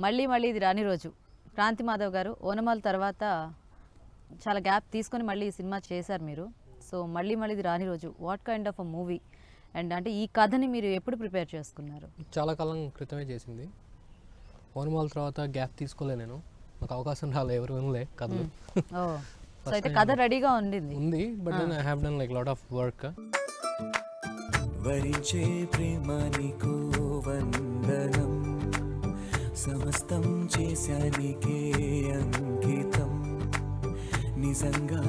మళ్ళీ మళ్ళీ ఇది రాని రోజు. క్రాంతి మాధవ్ గారు ఓనమాల తర్వాత చాలా గ్యాప్ తీసుకొని మళ్ళీ ఈ సినిమా చేశారు మీరు. సో మళ్ళీ మళ్ళీ ఇది రాని రోజు what kind of a movie and అంటే ఈ కథని మీరు ఎప్పుడు ప్రిపేర్ చేసుకున్నారు? చాలా కాలం క్రితమే చేసింది. ఓనమాల తర్వాత గ్యాప్ తీసుకోలే, నేను నాకు అవకాశం రాలే, ఎవరు వినలే కథలు. సో అయితే కథ రెడీగా ఉంది but then I have done like lot of work. వరించే ప్రేమ నీకు వందనం, సమస్తం చేశానికే అంకితం, నిజంగా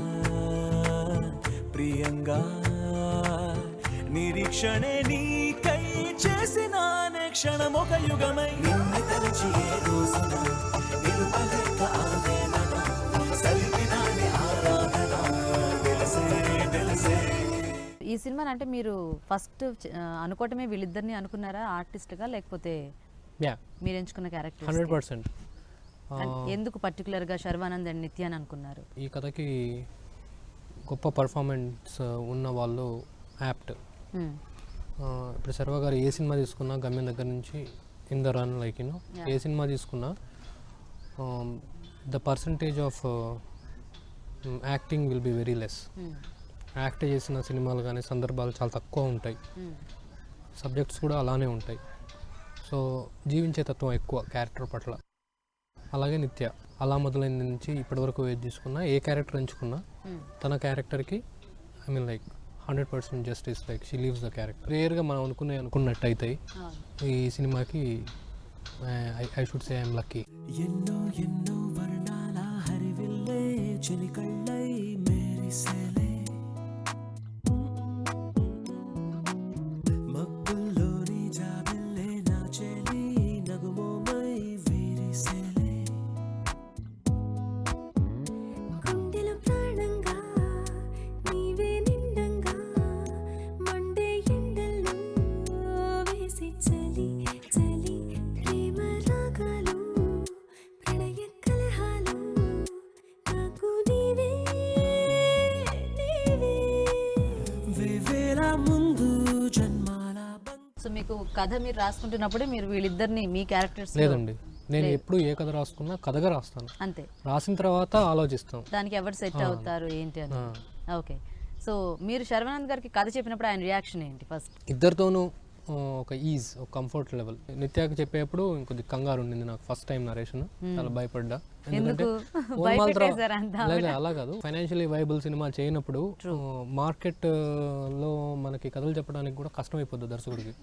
ప్రియంగా నిరీక్షణే నీకై చేసిన క్షణం ఒక యుగమై నిన్ను తలచి ఏ రోజున నిలుపలేక ఆవేదన సలిపినాని ఆరాధన తెలిసే. ఈ సినిమాని అంటే మీరు ఫస్ట్ అనుకోవటమే వీళ్ళిద్దరిని అనుకున్నారా ఆర్టిస్ట్గా, లేకపోతే మీరు ఎంచుకున్న క్యారెక్టర్? 100%. ఎందుకు పర్టికులర్గా శర్వానంద్ అండ్ నిత్య అని అనుకున్నారు? ఈ కథకి గొప్ప పర్ఫార్మెన్స్ ఉన్న వాళ్ళు యాప్ట్. ఇప్పుడు శర్వా గారు ఏ సినిమా తీసుకున్నా, గమ్యం దగ్గర నుంచి in the run like you know ఏ సినిమా తీసుకున్నా the percentage of acting will be very less. Act చేసిన సినిమాలు కానీ సందర్భాలు చాలా తక్కువ ఉంటాయి, సబ్జెక్ట్స్ కూడా అలానే ఉంటాయి. సో జీవించే తత్వం ఎక్కువ క్యారెక్టర్ పట్ల. అలాగే నిత్య అలా మొదలైన నుంచి ఇప్పటివరకు ఏది తీసుకున్నా, ఏ క్యారెక్టర్ ఎంచుకున్నా తన క్యారెక్టర్కి I mean like 100% justice, like she leaves the character. రేర్గా మనం అనుకున్నట్టు అవుతాయి. ఈ సినిమాకి I should say I'm lucky. ఎన్నో ఎన్నో వర్ణాల హరివిల్లే చెలికళ్ళై మేరిసేలే, మబ్బుల్లోని జాబిల్లే నా చెలి నగుమోమై వీరిసేలే, గుండెల ప్రాణంగా నీవే నిండంగా మండే ఎండల్లో వేసి చలి చలి ప్రేమ రాగాలు ప్రణయ కలహాలు నాకు నీవే నీవే వేవేల ముందు జన్మాల సో మీకు కథ మీరు రాసుకుంటున్నప్పుడే మీరు వీళ్ళిద్దరిని మీ క్యారెక్టర్స్? లేదండి, నేను ఎప్పుడు ఏ కథ రాసుకున్నా కథగా రాస్తాను. అంతే, రాసిన తర్వాత ఆలోచిస్తాం దానికి ఎవరు సెట్ అవుతారు ఏంటి అని. ఓకే, సో మీరు శర్వానంద్ గారికి కథ చెప్పినప్పుడు ఆయన రియాక్షన్ ఏంటి ఫస్ట్? ఇద్దరితోనూ ఒక ఈజ్, ఒక కంఫర్ట్ లెవెల్. నిత్యాకి చెప్పేప్పుడు ఇంకొద్ది కంగారు ఉండింది నాకు ఫస్ట్ టైం నరేషన్, చాలా భయపడ్డా. ఎందుకంటే లేదా అలా కాదు, ఫైనాన్షియలీ వైబుల్ సినిమా చేయనప్పుడు మార్కెట్ లో మనకి కథలు చెప్పడానికి కూడా కష్టమైపోద్ది దర్శకుడికి.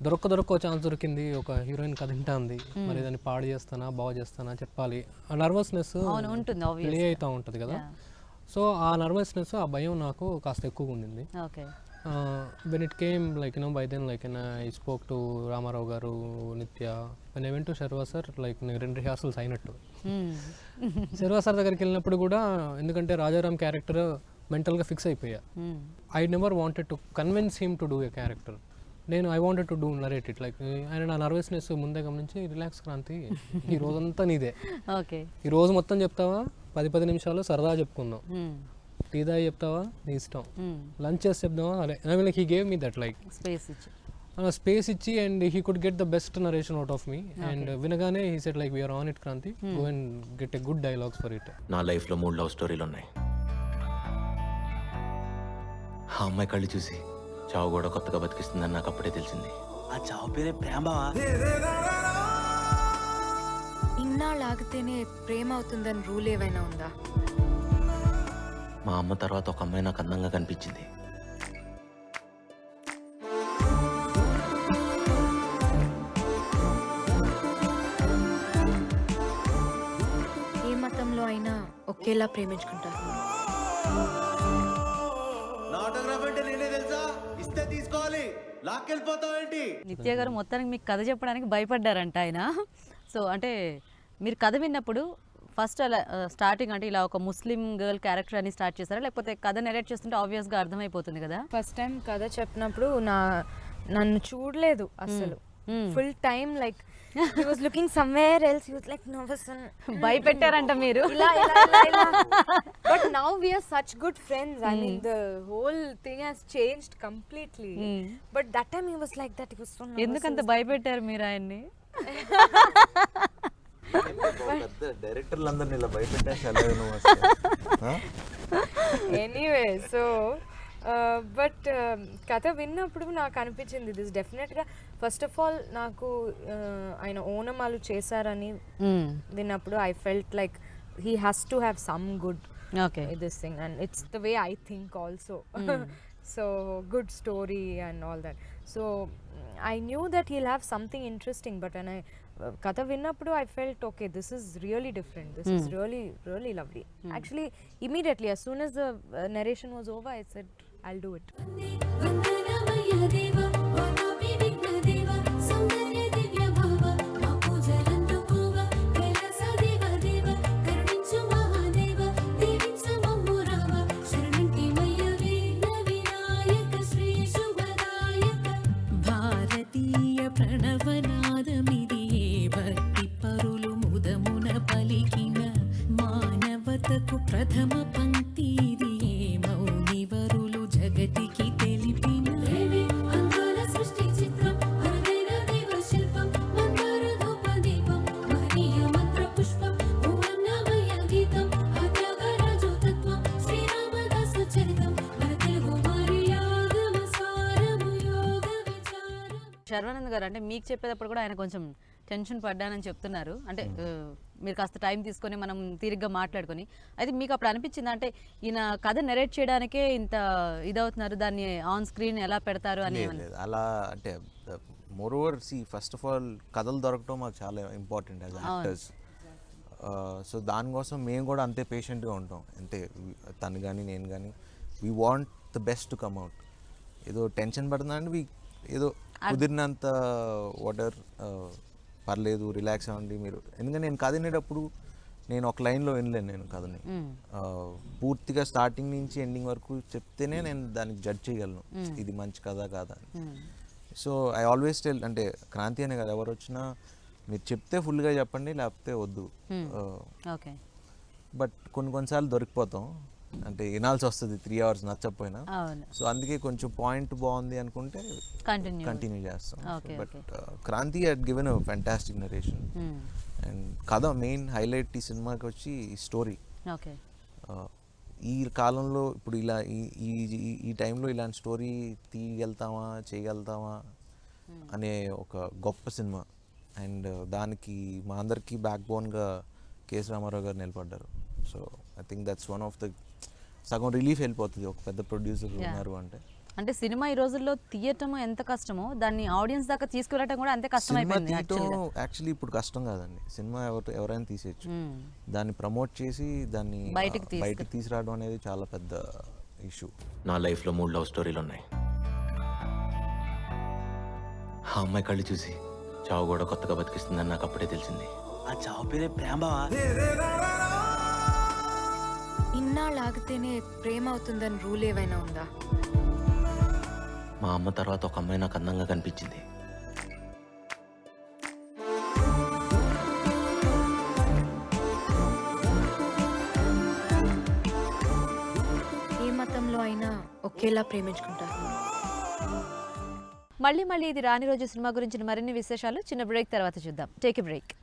దొరక్క ఛాన్స్ దొరికింది, ఒక హీరోయిన్ కథ వింటాంది, మరి దాన్ని పాడు చేస్తానా బాగు చేస్తానా చెప్పాలి, ఆ నర్వస్నెస్ ప్లే అవుతూ ఉంటుంది కదా. సో ఆ నర్వస్నెస్, ఆ భయం నాకు కాస్త ఎక్కువగా ఉండింది. When it came like by then like I spoke to Ramarao గారు, నిత్య, when I went to Sharwa sir like నేను 2 రిహార్సల్స్ అయినట్టు. శర్వా సార్ దగ్గరికి వెళ్ళినప్పుడు కూడా, ఎందుకంటే రాజారాం క్యారెక్టర్ మెంటల్గా ఫిక్స్ అయిపోయా. I never wanted to convince him to do a character. నేను I wanted to do narrate it like. ఆయన నా నర్వస్నెస్ ముందే గమనించి, రిలాక్స్ క్రాంతి, ఈ రోజంతా నీదే, ఈ రోజు మొత్తం చెప్తావా, 10 నిమిషాలు సరదా చెప్పుకుందాం, టీ తాగి చెప్తావా నీ ఇష్టం, లంచ్ చేసి చెప్దామా, అదే like he gave me that like space ఇచ్చి, and he could get the best narration out of me. And వినగానే he said like we're on it Kranti, go and get a good dialogues for it. నా లైఫ్లో 3 love స్టోరీలు ఉన్నాయి. ఆ అమ్మాయి కళ్ళు చూసి చావు కూడా కొత్తగా బతికిస్తుందని నాకు అప్పుడే తెలిసింది. ఆ చావు పేరే ప్రేమ బావా. ఇన్నాళ్ళు ఆగితేనే ప్రేమ అవుతుందని రూల్ ఏవైనా ఉందా? మా అమ్మ తర్వాత ఒక అమ్మాయి నాకు అందంగా కనిపించింది. ఏ మతంలో అయినా ఒకేలా ప్రేమించుకుంటారు. నిత్య గారు మొత్తానికి మీకు కథ చెప్పడానికి భయపడ్డారంట ఆయన. సో అంటే మీరు కథ విన్నప్పుడు ఫస్ట్ అలా స్టార్టింగ్ అంటే ఇలా ఒక ముస్లిం గర్ల్ క్యారెక్టర్ అని స్టార్ట్ చేస్తారా, లేకపోతే కథ నెరేట్ చేస్తుంటే ఆబ్వియస్గా అర్థమైపోతుంది కదా? ఫస్ట్ టైం కథ చెప్పినప్పుడు నన్ను చూడలేదు అసలు. Full time like he was looking somewhere else. He was like nervous and భయపెట్టారంట మీరు. But now we are such good friends. I mean the whole thing has changed completely. But that time he was like that. He was so nervous. ఎందుకంత భయపెట్టారు మీరు ఆయన్ని? పెద్ద డైరెక్టర్లందరినీ ఇలా భయపెట్టేసి ఎలాగ నువ్వు అసలు? Anyway so but కథ విన్నప్పుడు నాకు అనిపించింది దిస్ డెఫినెట్గా ఫస్ట్ ఆఫ్ ఆల్ నాకు ఆయన ఓనమాలు చేశారని విన్నప్పుడు I felt like he has to have some good okay this thing and it's the way I think also so good story and all that so I knew that he'll have something interesting but and I కథ విన్నప్పుడు I felt okay this is really different this is really lovely actually immediately as soon as the narration was over I said I'll do it. వందనమయ దేవ ఓనామి విఘ్నదేవ సౌందర్య దివ్య భావ మా పూజలందుకోవ కైలాస దేవ దేవ కరుణించు మహాదేవ దీవించు మమ్ము రావ శరణంటి మయ విఘ్న వినాయక శ్రీ శుభదాయక భారతీయ ప్రణవనాదమిదియే భక్తి పరులు ముదమున పలికిన మానవతకు ప్రథమ పంక్తి ఇదియే మౌనివరులు జగతికి తెలిపిన అందాల సృష్టి చిత్రం అరుదైన దేవ శిల్పం మందార ధూప దీపం మహనీయ మంత్ర పుష్పం భువన్నమయ గీతం ఆత్యాగరాజు తత్వం శ్రీరామదాసు చరితం మన తెలుగు వారి యాగమ సారము యోగ విచారం. శర్వానంద్ గారు అంటే మీకు చెప్పేటప్పుడు కూడా ఆయన కొంచెం టెన్షన్ పడ్డానని చెప్తున్నారు అంటే మీరు కాస్త టైం తీసుకొని మనం తీరిగ్గా మాట్లాడుకొని అయితే మీకు అప్పుడు అనిపించింది అంటే ఈయన కథ నెరేట్ చేయడానికే ఇంత ఇదవుతున్నారు దాన్ని ఆన్ స్క్రీన్ ఎలా పెడతారు అని లేదు, లేదు. అలా అంటే more over first of all కథలు దొరకటం మాకు చాలా ఇంపార్టెంట్ యాజ్ యాక్టర్స్. సో దానికోసం మేము కూడా అంతే పేషెంట్గా ఉంటాం. అంతే తను కానీ నేను కానీ we want the best to come out. ఏదో టెన్షన్ పడుతుందా అంటే ఏదో కుదిరినంత వాటర్ పర్లేదు రిలాక్స్ అవ్వండి మీరు. ఎందుకంటే నేను కథ వినేటప్పుడు నేను ఒక లైన్లో వినలేను నేను కథని. పూర్తిగా స్టార్టింగ్ నుంచి ఎండింగ్ వరకు చెప్తేనే నేను దానికి జడ్జ్ చేయగలను ఇది మంచి కథ కాదా అని. సో ఐ ఆల్వేస్ టెల్ అంటే క్రాంతి అనే కదా ఎవరు వచ్చినా మీరు చెప్తే ఫుల్గా చెప్పండి లేకపోతే వద్దు. ఓకే బట్ కొన్నిసార్లు దొరికిపోతాం అంటే వినాల్సి వస్తుంది 3 hours నచ్చకపోయినా. అవును సో అందుకే కొంచెం పాయింట్ బాగుంది అనుకుంటే కంటిన్యూ చేస్తాం. But Kranthi had given a fantastic narration and కథ మెయిన్ హైలైట్ ఈ సినిమాకి వచ్చి స్టోరీ. ఓకే ఈ కాలంలో ఇప్పుడు ఇలా ఈ టైంలో ఇలాంటి స్టోరీ చేయగలుగుతామా అనే ఒక గొప్ప సినిమా. అండ్ దానికి మా అందరికీ బ్యాక్ బోన్గా కేఎస్ రామారావు గారు నిలబడ్డారు. So I think that's one of the సగం రిలీఫ్ వెళ్ళిపోతుంది ఒక పెద్ద ప్రొడ్యూసర్ ఉన్నారు అంటే. అంటే సినిమా ఈ రోజుల్లో తీయటం ఎంత కష్టమో దాన్ని ఆడియన్స్ దాకా తీసుకువెళ్ళటం కూడా అంతే కష్టమైపోయింది యాక్చువల్లీ ఇప్పుడు కష్టం కాదండి. సినిమా ఎవరైనా తీసేయచ్చు. దాన్ని ప్రమోట్ చేసి దాన్ని బయటకు తీసుకురావడం అనేది చాలా పెద్ద ఇష్యూ. నా లైఫ్లో 3 లవ్ స్టోరీలు ఉన్నాయి. ఆ అమ్మాయి కళ్ళు చూసి చావు కూడా కొత్తగా బతికిస్తుందని నాకు అప్పుడే తెలిసింది. ఆ చావు పేరే ప్రేమ బావా. ఇన్నాళ్ళు ఆగితేనే ప్రేమ అవుతుందని రూల్ ఏవైనా ఉందా? మా అమ్మ తర్వాత ఒక అమ్మాయి నాకు అందంగా కనిపించింది. ఏ మతంలో అయినా ఒకేలా ప్రేమించుకుంటారు. మళ్ళీ ఇది రాని రోజు సినిమా గురించిన మరిన్ని విశేషాలు చిన్న బ్రేక్ తర్వాత చూద్దాం. Take a break.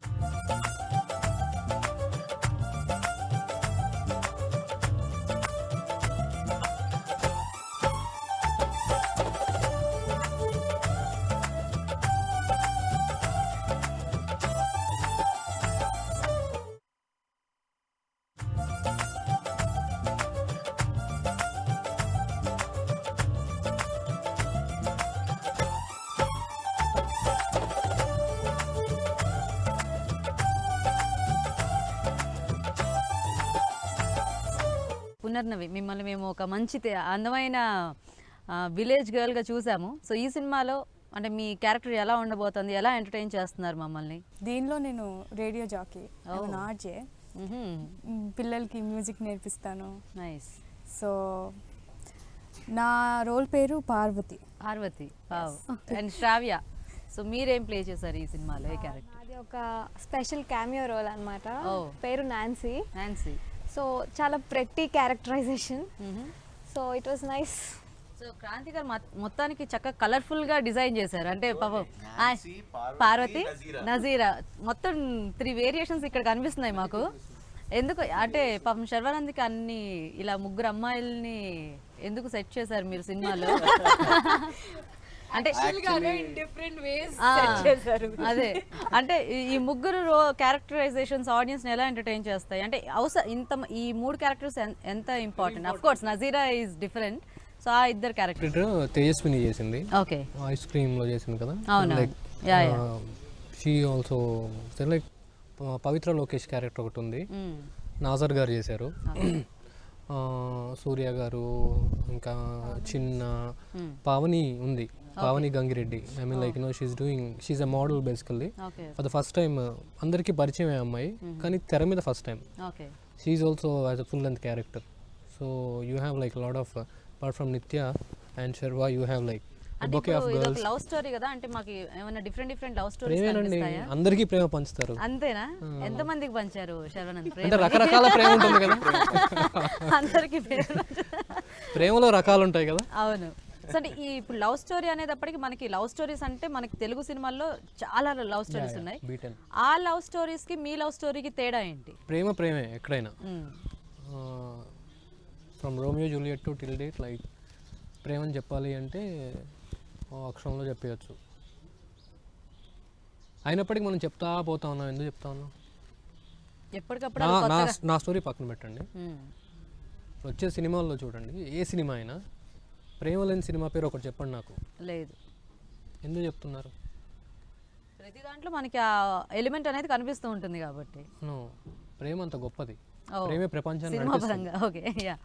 పునర్నవి మిమ్మల్ని మేము ఒక మంచి అందమైన విలేజ్ గర్ల్గా చూసాము. సో ఈ సినిమాలో అంటే మీ క్యారెక్టర్ ఎలా ఉండబోతుంది, ఎలా ఎంటర్టైన్ చేస్తున్నారు మమ్మల్ని? దీనిలో నేను రేడియో జాకీ ఆర్జే, పిల్లలకి మ్యూజిక్ నేర్పిస్తాను. నైస్. సో నా రోల్ పేరు Parvathi. Wow. And Sravya, so మీరేం ప్లే చేశారు ఈ సినిమాలో? ఏ క్యారెక్టర్? అది ఒక స్పెషల్ క్యామియో రోల్ అన్నమాట. పేరు నాన్సీ. నాన్సీ. సో చాలా pretty characterization. So it was nice. So so Kranthi garu మొత్తానికి చక్కగా కలర్ఫుల్ గా డిజైన్ చేశారు. అంటే పాపం పార్వతి, నజీరా మొత్తం 3 వేరియేషన్స్ ఇక్కడ కనిపిస్తున్నాయి మాకు. ఎందుకు అంటే పాపం శర్వానంద్కి అన్ని ఇలా 3 అమ్మాయిల్ని ఎందుకు సెట్ చేశారు మీరు సినిమాలో? అంటే డిఫరెంట్ వేస్ అదే అంటే ఈ 3 క్యారెక్టరైజేషన్స్ ఆడియన్స్ ని ఎలా ఎంటర్టైన్ చేస్తాయి? అంటే ఈ 3 క్యారెక్టర్స్ ఎంత important? Of course Nazeera is different. So ఆ 2 క్యారెక్టర్ తేజస్విని చేసింది, ఓకే, ఐస్ క్రీమ్ లో చేసింది కదా. అవును, like she also like Pavitra Lokesh character ఒకటి ఉంది, నాజర్ గారు చేశారు, సూర్య గారు, ఇంకా చిన్న పావని ఉంది, Pavani Gangireddy. I mean like she's a model basically. For the first time అందరికీ పరిచయం అమ్మాయి, కానీ తెర మీద first time. She's also as a full length character. So you have like lot of apart from Nitya and Sharwa, you have like love story కదా. అంటే మాకు ఏమైనా డిఫరెంట్ లవ్ స్టోరీస్ ప్రేమేనండి, అందరికీ ప్రేమ పంచుతారు. అంతేనా? ఎంత మందికి పంచారు శర్వానంద్ ప్రేమ? అంటే రకరకాల ప్రేమ ఉంటుంది కదా. అందరికి ప్రేమలో రకాలు ఉంటాయి కదా. అవును. సో అంటే ఇప్పుడు లవ్ స్టోరీ అనేటప్పటికి మనకి లవ్ స్టోరీస్ అంటే మనకి తెలుగు సినిమాల్లో చాలా లవ్ స్టోరీస్ ఉన్నాయి. ఆ లవ్ స్టోరీస్ కి మీ లవ్ స్టోరీకి తేడా ఏంటి? ప్రేమే ఎక్కడైనా, from Romeo Juliet to till date, like ప్రేమని చెప్పాలి అంటే అక్షరంలో చెప్పవచ్చు. అయినప్పటికీ మనం చెప్తా పోతా ఉన్నాం. ఎందుకు చెప్తా ఉన్నాం? ఎప్పటికప్పుడు నా స్టోరీ పక్కన పెట్టండి, వచ్చే సినిమాల్లో చూడండి, ఏ సినిమా అయినా ప్రేమ లేని సినిమా పేరు ఒకటి చెప్పండి నాకు. లేదు. ఎందుకు చెప్తున్నారు? ప్రతి దాంట్లో మనకి ఆ ఎలిమెంట్ అనేది కనిపిస్తూ ఉంటుంది కాబట్టి. ప్రేమ అంత గొప్పది, ప్రేమే ప్రపంచాన్ని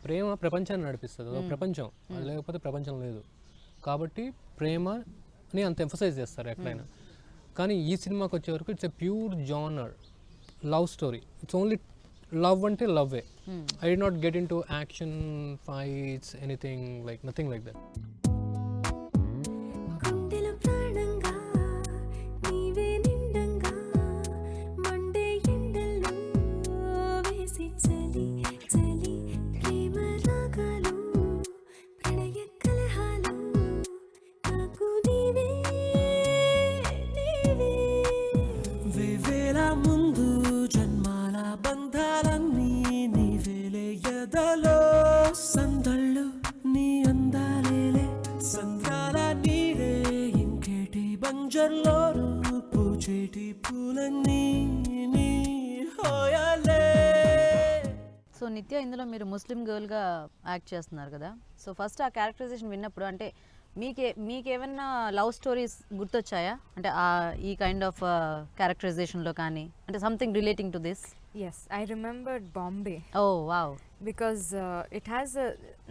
ప్రేమ ప్రపంచాన్ని నడిపిస్తుంది. ప్రపంచం అది లేకపోతే ప్రపంచం లేదు. కాబట్టి ప్రేమని అంత ఎంఫసైజ్ చేస్తారు ఎక్కడైనా. కానీ ఈ సినిమాకి వచ్చే వరకు it's a pure genre love story. It's only love అంటే లవ్వే. I did not get into action, fights, anything like nothing like that. So Nitya, ఇందులో మీరు ముస్లిం గర్ల్గా యాక్ట్ చేస్తున్నారు కదా. సో ఫస్ట్ ఆ క్యారెక్టరైజేషన్ విన్నప్పుడు అంటే మీకేమన్నా లవ్ స్టోరీస్ గుర్తొచ్చాయా? అంటే ఈ కైండ్ ఆఫ్ క్యారెక్టరైజేషన్లో కానీ, అంటే something relating to this? Yes, I remembered Bombay. Oh wow. Because it has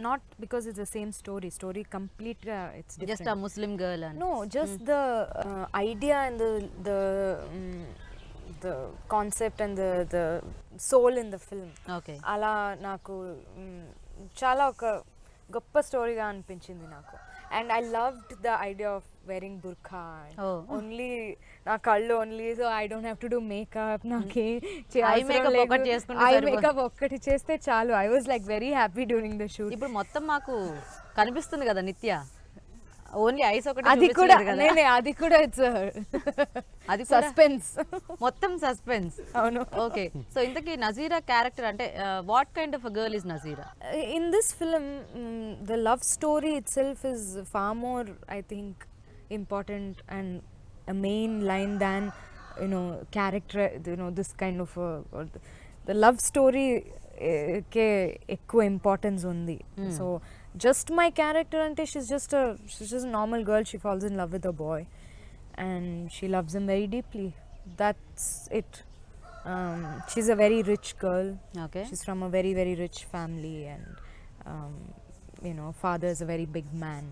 not because it's the same story complete, it's different. Just a Muslim girl and no, just the idea and the concept and the soul in the film. Okay. అలా నాకు చాలా ఒక గొప్ప స్టోరీగా అనిపించింది నాకు. And I loved the idea of wearing burqa. Only na kallu only, so I don't have to do makeup. eye makeup ఒకటి చేసుకుంటే eye makeup ఒక్కటి చేస్తే చాలు. I was like very happy during the shoot. ఇప్పుడు మొత్తం మాకు కనిపిస్తుంది కదా నిత్య, ఓన్లీ ఐస్ ఒకటి. అది కూడా ఇట్స్ అది సస్పెన్స్, మొత్తం సస్పెన్స్. అవును. ఓకే. సో ఇంతకీ నజీరా క్యారెక్టర్ అంటే what kind of girl is Nazeera? In this film, the love story itself is far more, I think, important and a main line than character, this kind of the love story ke ekku importance undi. So just my character ante she's just a normal girl. She falls in love with a boy and she loves him very deeply. That's it. She's a very rich girl. Okay. She's from a very, very rich family, and father is a very big man,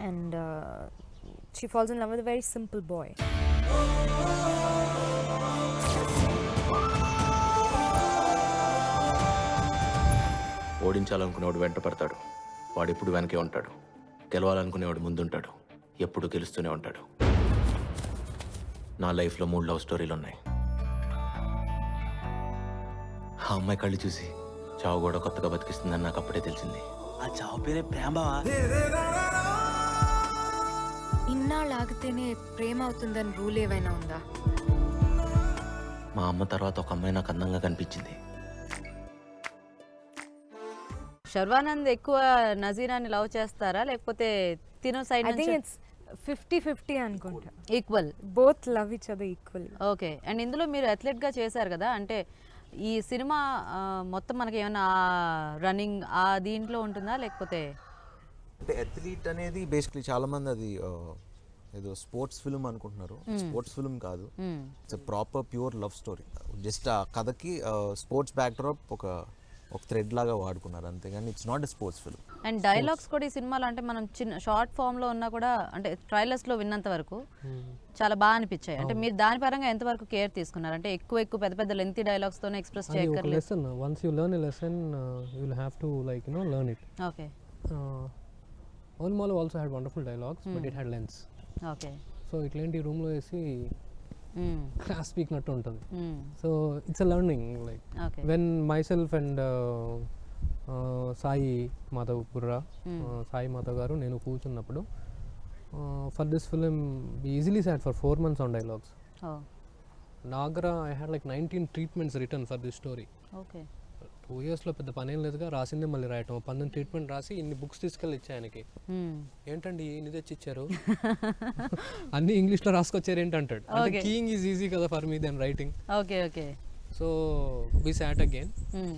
and she falls in love with a very simple boy. ఓడించాలనుకునేవాడు వెంట పడతాడు, వాడు ఎప్పుడు వెనకే ఉంటాడు. గెలవాలనుకునేవాడు ముందుంటాడు, ఎప్పుడు గెలుస్తూనే ఉంటాడు. నా లైఫ్లో 3 లవ్ స్టోరీలు ఉన్నాయి. ఆ అమ్మాయి కళ్ళు చూసి చావు కూడా కొత్తగా బతికిస్తుందని నాకు అప్పుడే తెలిసింది. ఆ చావు పేరే ప్రేమ బావా. ఇన్నాళ్ళు ఆగితేనే ప్రేమ అవుతుందని రూల్ ఏవైనా ఉందా? మా అమ్మ తర్వాత ఒక అమ్మాయి నాకు అందంగా కనిపించింది. శర్వానంద్ ఎక్కువ నజీరాని లవ్ చేస్తారా లేకపోతే తినో సైడ్ ఐ థింక్ నుంచి ఇట్స్ 50-50 అనుకుంటా. Equal? Both love each other equal. Okay. And ఇందులో మీరు అథ్లెట్గా చేశారు కదా, అంటే ఈ సినిమా మొత్తం మనకి ఏమైనా రన్నింగ్ ఆ దీంట్లో ఉంటుందా లేకపోతే? అంటే అథ్లీట్ అనేది బేసిక్లీ చాలా మంది అది ఏదో స్పోర్ట్స్ ఫిల్మ్ అనుకుంటున్నారు. స్పోర్ట్స్ ఫిల్మ్ కాదు, it's proper pure love story. Just ఆ కథకి స్పోర్ట్స్ బ్యాక్డ్రాప్ ఒక థ్రెడ్ లాగా వాడుకున్నారు అంతేగాని it's not a sports film. And dialogues కూడా ఈ సినిమాలో అంటే మనం చిన్న షార్ట్ ఫామ్లో ఉన్నా కూడా అంటే ట్రైలర్స్లో విన్నంత వరకు చాలా బాగా అనిపించాయి. అంటే మీరు దాని పరంగా ఎంతవరకు కేర్ తీసుకున్నారు? అంటే ఎక్కువ పెద్ద పెద్ద లెంతీ డైలాగ్స్తోనే ఎక్స్ప్రెస్ చేయక్కర్లేదు. Lesson once you learn a lesson you will have to like learn it. Okay. ఓన్మాల్ also had wonderful dialogues but it had lens. Okay. So ఇట్లాంటి రూమ్లో వేసి క్లాస్ స్పీక్నట్టు ఉంటుంది. So it's a learning like okay. When myself and Sai Madhav Burra, Sai Madhav గారు నేను కూర్చున్నప్పుడు for this film easily sat for 4 months on dialogues. నాగరా I had like 19 treatments return for this story. Okay. 2 yearsలో పెద్ద పనేం లేదుగా, రాసిందే మళ్ళీ రాయటం. 19 ట్రీట్మెంట్ రాసి ఇన్ని బుక్స్ తీసుకెళ్ళి ఇచ్చా ఆయనకి. ఏంటండి ఇన్ని తెచ్చి ఇచ్చారు, అన్ని ఇంగ్లీష్లో రాసుకొచ్చారు ఏంటంటాడు. అంటే కీయింగ్ ఈజ్ ఈజీ కదా for me then writing. Okay. Okay. So we sat again.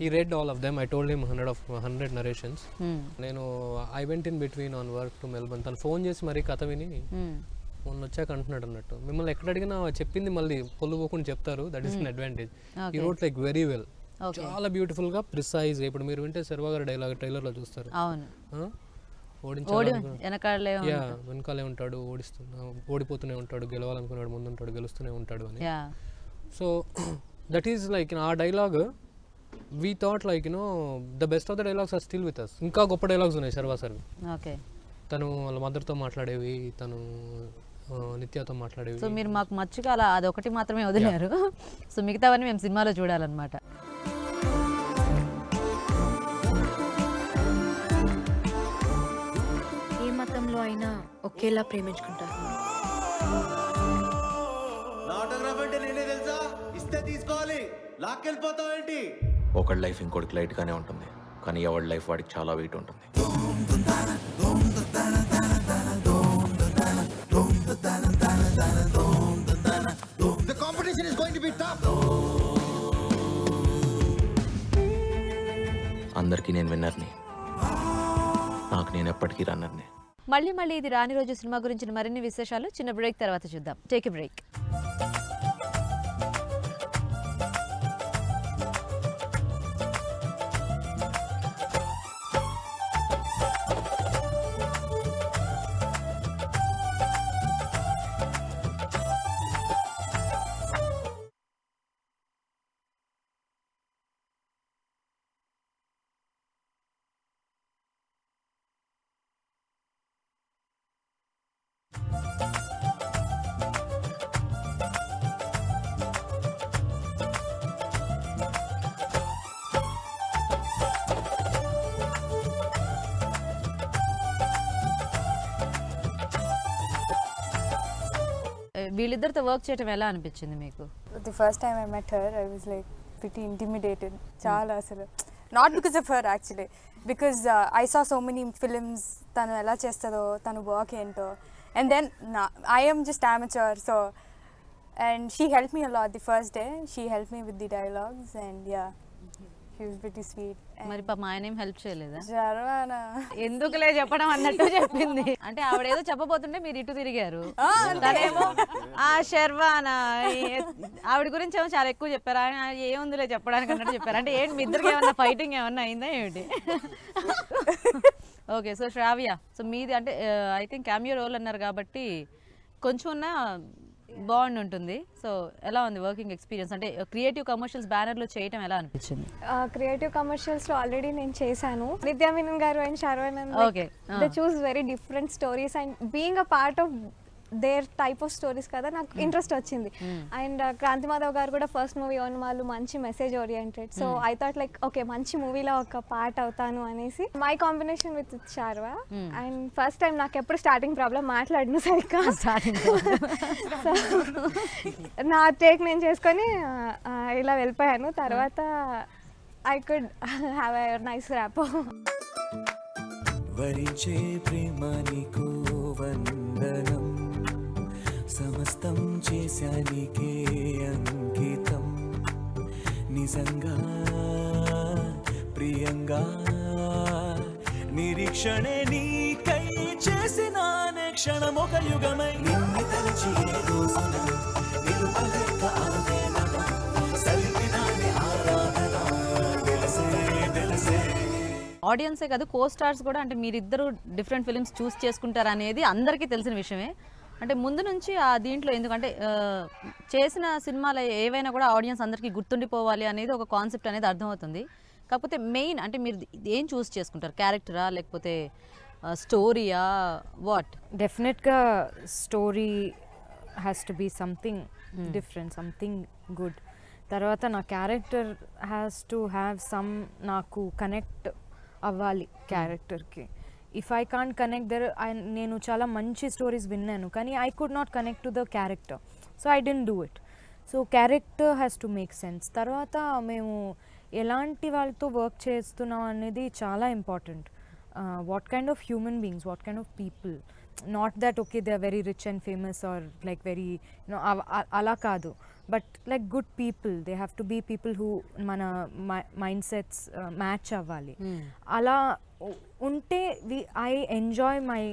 He read all of them. I told him 100 narrations. నేను I went in between on work to Melbourne. తను ఫోన్ చేసి మరీ కథ విని మొన్న వచ్చాక అంటున్నాడు అన్నట్టు, మిమ్మల్ని ఎక్కడ అడిగినా చెప్పింది మళ్ళీ పొల్లు పోకుండా చెప్తారు, దట్ ఈస్ అన్ అడ్వాంటేజ్. ఈ రోట్ లైక్ వెరీ వెల్, చాలా బ్యూటిఫుల్ గా ప్రిసైజ్. ఇప్పుడు మీరు వింటే శర్వా గారి డైలాగ్ ట్రైలర్ లో చూస్తారు. అవును. వెనకాలే ఉంటాడు, ఓడిపోతూనే ఉంటాడు, గెలవాలనుకున్నాడు ముందుంటాడు, గెలుస్తూనే ఉంటాడు అని. సో దట్ ఈస్ లైక్ ఆ dialogue we thought like the best of the dialogues are still with us. ఇంకా గొప్ప డైలాగ్స్ ఉన్నాయి శర్వా సార్. ఓకే. తను వాళ్ళ మదర్తో మాట్లాడేవి, తను నిత్యతో మాట్లాడేవి. సో మీరు మాకు మచ్చుగా అలా అదొకటి మాత్రమే వదిలేరు. సో మిగతావన్నీ మేము సినిమాలో చూడాలన్నమాట. ఏ మతంలో అయినా ఒకేలా ప్రేమించుకుంటారు. ఒకడి లైఫ్ ఇంకోటికి లైట్గానే ఉంటుంది, కానీ ఎవరి లైఫ్ వాడికి చాలా వెయిట్ ఉంటుంది. అందరికీ నేను విన్నర్ని, నాకు నేను ఎప్పటికీ రన్నర్ని. మళ్ళీ ఇది రాని రోజు సినిమా గురించిన మరిన్ని విశేషాలు చిన్న బ్రేక్ తర్వాత చూద్దాం. Take a break. వీళ్ళిద్దరితో వర్క్ చేయడం ఎలా అనిపించింది మీకు? The first time I met her, I was like pretty intimidated. Chala asalu. Not because of her actually, because I saw so many films. Tanu ela chestado, tanu work ento, and then I am just amateur. So, and she helped me a lot the first day. She helped me with the dialogues, and yeah, she was pretty sweet. మరి పాప ఆయన ఏం help చేయలేదా? Sharvana. ఎందుకులే చెప్పడం అన్నట్టు చెప్పింది. అంటే ఆవిడ ఏదో చెప్పబోతుంటే మీరు ఇటు తిరిగారు. తనేమో ఆ శర్వానా ఆవిడ గురించి ఏమో చాలా ఎక్కువ చెప్పారు. ఆయన ఏముందిలే చెప్పడానికి అన్నట్టు చెప్పారు. అంటే ఏంటి మీ ఇద్దరికి ఏమన్నా ఫైటింగ్ ఏమన్నా అయిందా ఏమిటి? ఓకే. సో శ్రావ్య, సో మీది అంటే ఐ థింక్ క్యామియో రోల్ అన్నారు కాబట్టి కొంచెం ఉన్న బాగుండి ఉంటుంది. సో ఎలా ఉంది వర్కింగ్ ఎక్స్పీరియన్స్? అంటే క్రియేటివ్ కమర్షియల్స్ బ్యానర్లో చేయటం ఎలా అనిపించింది? క్రియేటివ్ కమర్షియల్స్లో ఆల్రెడీ నేను చేశాను. నిత్యా మీనన్ గారు and Sharwanand, okay. They choose very different stories and being a part of their type of stories కదా నాకు ఇంట్రెస్ట్ వచ్చింది. అండ్ క్రాంతి మాధవ్ గారు కూడా ఫస్ట్ మూవీ ఓన్ వాళ్ళు మంచి message oriented. So I thought like okay మంచి మూవీలో ఒక పార్ట్ అవుతాను అనేసి my combination with Sharwa. And first time నాకు ఎప్పుడు స్టార్టింగ్ ప్రాబ్లం మాట్లాడను సరిగ్గా. సో నా టేక్ నేను చేసుకొని ఇలా వెళ్ళిపోయాను. తర్వాత I could have a nice rapport. వరించే ప్రేమ నీకు వందనం, సమస్తం చేశానికే అంకితం, నిజంగా ప్రియంగా నిరీక్షణే నీకై చేసిన క్షణం ఒక యుగమై నిన్ను తలచి ఏ రోజున నిలుపలేక ఆవేదన సలిపినాని ఆరాధన తెలిసే తెలిసే. ఆడియన్సే కాదు కో స్టార్స్ కూడా అంటే మీరిద్దరు డిఫరెంట్ ఫిలిమ్స్ చూస్ చేసుకుంటారు అనేది అందరికీ తెలిసిన విషయమే. అంటే ముందు నుంచి ఆ దీంట్లో ఎందుకంటే చేసిన సినిమాలు ఏవైనా కూడా ఆడియన్స్ అందరికీ గుర్తుండిపోవాలి అనేది ఒక కాన్సెప్ట్ అనేది అర్థమవుతుంది. కాకపోతే మెయిన్ అంటే మీరు ఏం చూస్ చేసుకుంటారు, క్యారెక్టరా లేకపోతే స్టోరీయా వాట్? డెఫినెట్గా story has to be something different, something good. తర్వాత నా character has to have some, నాకు కనెక్ట్ అవ్వాలి క్యారెక్టర్కి. If I can't connect there, నేను చాలా మంచి స్టోరీస్ విన్నాను కానీ I could not connect to the character, so I don't do it. So character has to make sense. తర్వాత మేము ఎలాంటి వాళ్ళతో వర్క్ చేస్తున్నాం అనేది చాలా important. What kind of human beings, what kind of people, not that okay they are very rich and famous are like very అలా కాదు, but like good people. They have to be people who మన mind sets match అవ్వాలి. అలా ఉంటే I enjoy my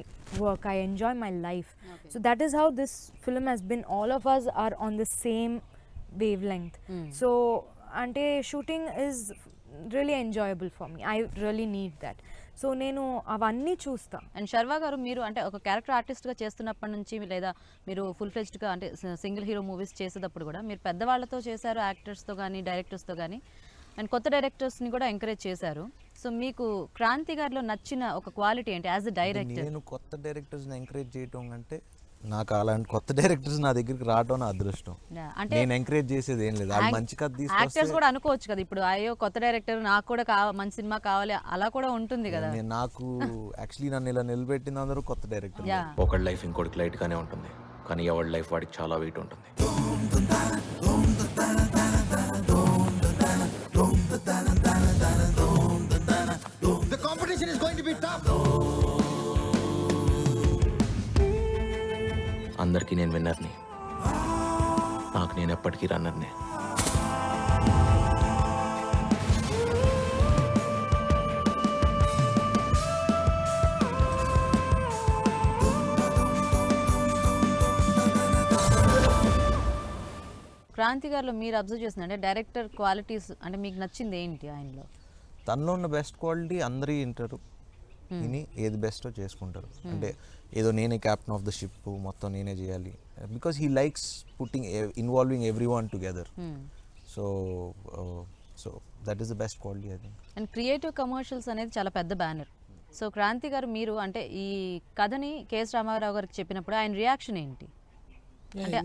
work, I enjoy my life. So that is how this film has been. All of us are on the same wave length. So అంటే shooting is really enjoyable for me. I really need that. So నేను అవన్నీ చూస్తా. And Sharwa గారు మీరు అంటే ఒక character ఆర్టిస్ట్గా చేస్తున్నప్పటి నుంచి లేదా మీరు ఫుల్ ఫ్లెజ్డ్గా అంటే సింగిల్ హీరో మూవీస్ చేసేటప్పుడు కూడా మీరు పెద్దవాళ్ళతో చేశారు, యాక్టర్స్తో కానీ డైరెక్టర్స్తో కానీ, అండ్ కొత్త డైరెక్టర్స్ని కూడా ఎంకరేజ్ చేశారు. సో మీకు క్రాంతి గారిలో నచ్చిన ఒక క్వాలిటీ ఏంటి యాజ్ ఎ డైరెక్టర్? నేను కొత్త డైరెక్టర్స్ని ఎంకరేజ్ చేయటం అంటే నాకు అలాంటి కొత్త డైరెక్టర్స్ నా దగ్గరికి రావడం నా అదృష్టం. అంటే నేను ఎంకరేజ్ చేసేది ఏం లేదు, వాళ్ళు మంచి కథ యాక్టర్స్ తీసుకొస్తే కూడా అనుకోవచ్చు కదా ఇప్పుడు అయ్యో కొత్త డైరెక్టర్ నాకు కూడా మంచి సినిమా కావాలి అలా కూడా ఉంటుంది కదా. నాకు యాక్చువల్లీ నన్ను ఇలా నిలబెట్టిన అందరూ కొత్త డైరెక్టర్. యా ఒకడి లైఫ్ ఇంకోటికి లైట్గానే ఉంటుంది, కానీ ఎవరి లైఫ్ వాడికి చాలా వెయిట్ ఉంటుంది. అందరికీ నేను విన్నర్ని, నాకు నేను ఎప్పటికీ రన్నర్ని. క్రాంతి గారిలో మీరు అబ్జర్వ్ చేసిన అంటే డైరెక్టర్ క్వాలిటీస్ అంటే మీకు నచ్చింది ఏంటి ఆయనలో? తనలో ఉన్న బెస్ట్ క్వాలిటీ అందరూ వింటారు, విని ఏది బెస్టో చేసుకుంటారు. అంటే ఏదో నేనే క్యాప్టెన్ ఆఫ్ ద షిప్, మొత్తం నేనే చేయాలి, because he likes putting involving every one together. So so that is the best quality I think. And creative commercials అనేది చాలా పెద్ద బ్యానర్. సో క్రాంతి గారు మీరు అంటే ఈ కథని కేఎస్ రామారావు గారికి చెప్పినప్పుడు ఆయన రియాక్షన్ ఏంటి?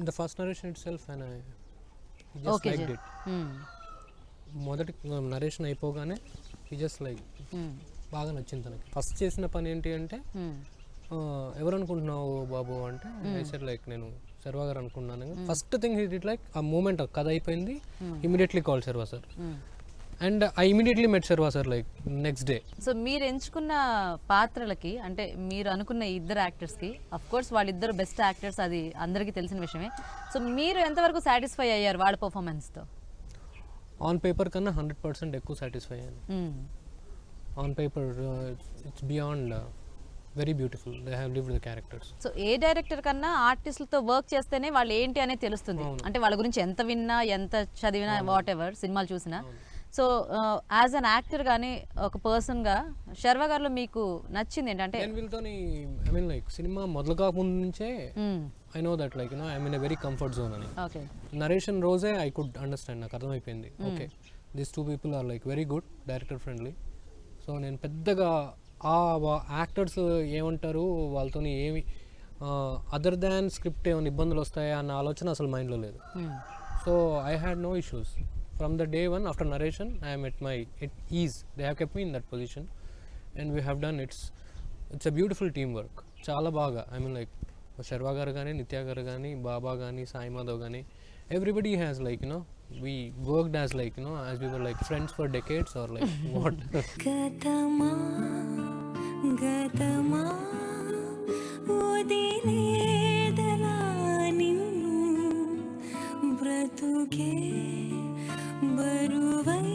The first narration it self and okay మొదటి నరేషన్ అయిపోగానే ఈ జస్ట్ లైక్ బాగా నచ్చింది తనకి. ఫస్ట్ చేసిన పని ఏంటి అంటే ఎవరు అనుకుంటున్నావు బాబు అంటే ఐ సెడ్ లైక్ నేను శర్వా గారు అనుకున్నాను. First thing he did like ఆ మూమెంట్ కథ అయిపోయింది immediately call Sharwa sir and I immediately met Sharwa sir like next day. So మీరు ఎంచుకున్న పాత్రలకి అంటే మీరు అనుకున్న ఇద్దరు యాక్టర్స్కి అఫ్ కోర్స్ వాళ్ళిద్దరు బెస్ట్ యాక్టర్స్, అది అందరికీ తెలిసిన విషయమే. సో మీరు ఎంతవరకు సాటిస్ఫై అయ్యారు వాళ్ళ పర్ఫార్మెన్స్తో? ఆన్ పేపర్ కన్నా 100% ఎక్కువ సాటిస్ఫై అయ్యాను. On paper it's beyond very beautiful, they have lived the characters. So A director కన్నా ఆర్టిస్టులతో వర్క్ చేస్తేనే వాళ్ళు ఏంటి అనేది తెలుస్తుంది. అంటే వాళ్ళ గురించి ఎంత విన్నా ఎంత చదివినా వాట్ ఎవర్ సినిమాలు చూసినా. సో యాజ్ అన్ యాక్టర్ కానీ ఒక పర్సన్గా శర్వా గారిలో మీకు నచ్చింది ఏంటంటే వీళ్ళతోని ఐ మీన్ లైక్ సినిమా మొదలు కాకముందు నుంచే I know that like I mean a very comfort zone అని. ఓకే నరేషన్ రోజే ఐ కుడ్ అండర్స్టాండ్, నాకు అర్థమైపోయింది okay these two people are like very good director friendly. So నేను పెద్దగా ఆ యాక్టర్స్ ఏమంటారు వాళ్ళతోని ఏమి అదర్ దాన్ స్క్రిప్ట్ ఏమైనా ఇబ్బందులు వస్తాయా అన్న ఆలోచన అసలు మైండ్లో లేదు. So I had no issues from the day one. After narration I'm at ease. They have kept me in that position and we have done it's a beautiful team work. చాలా బాగా, ఐ మీన్ లైక్ శర్వా గారు కానీ, నిత్య గారు కానీ, బాబా కానీ, సాయి మాధవ్ కానీ, everybody has like, you know, we worked as like, you know, as we were like friends for decades or like what. గతమా గతమా వదిలేదలా నిన్ను బ్రతుకే బరువై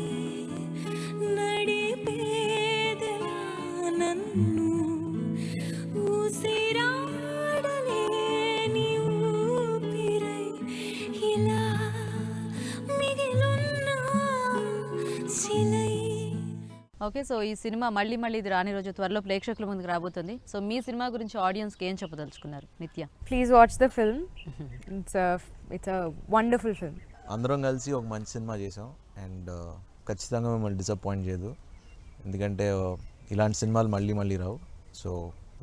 నడిపేదలా నన్ను ఊసిరాడలేని ఊపిరై ఇలా మిగిలున్నా శిలై. ఓకే, సో ఈ సినిమా మళ్ళీ ఇది రాని రోజు త్వరలో ప్రేక్షకుల ముందుకు రాబోతుంది. సో మీ సినిమా గురించి ఆడియన్స్కి ఏం చెప్పదలుచుకున్నారు నిత్య? Please watch the film. It's a wonderful film. అందరం కలిసి ఒక మంచి సినిమా చేసాం అండ్ ఖచ్చితంగా మిమ్మల్ని డిసప్పాయింట్ చేయదు, ఎందుకంటే ఇలాంటి సినిమాలు మళ్ళీ రావు. సో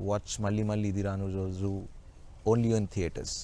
వాచ్ మళ్ళీ ఇది రాను రోజు ఓన్లీ ఇన్ థియేటర్స్.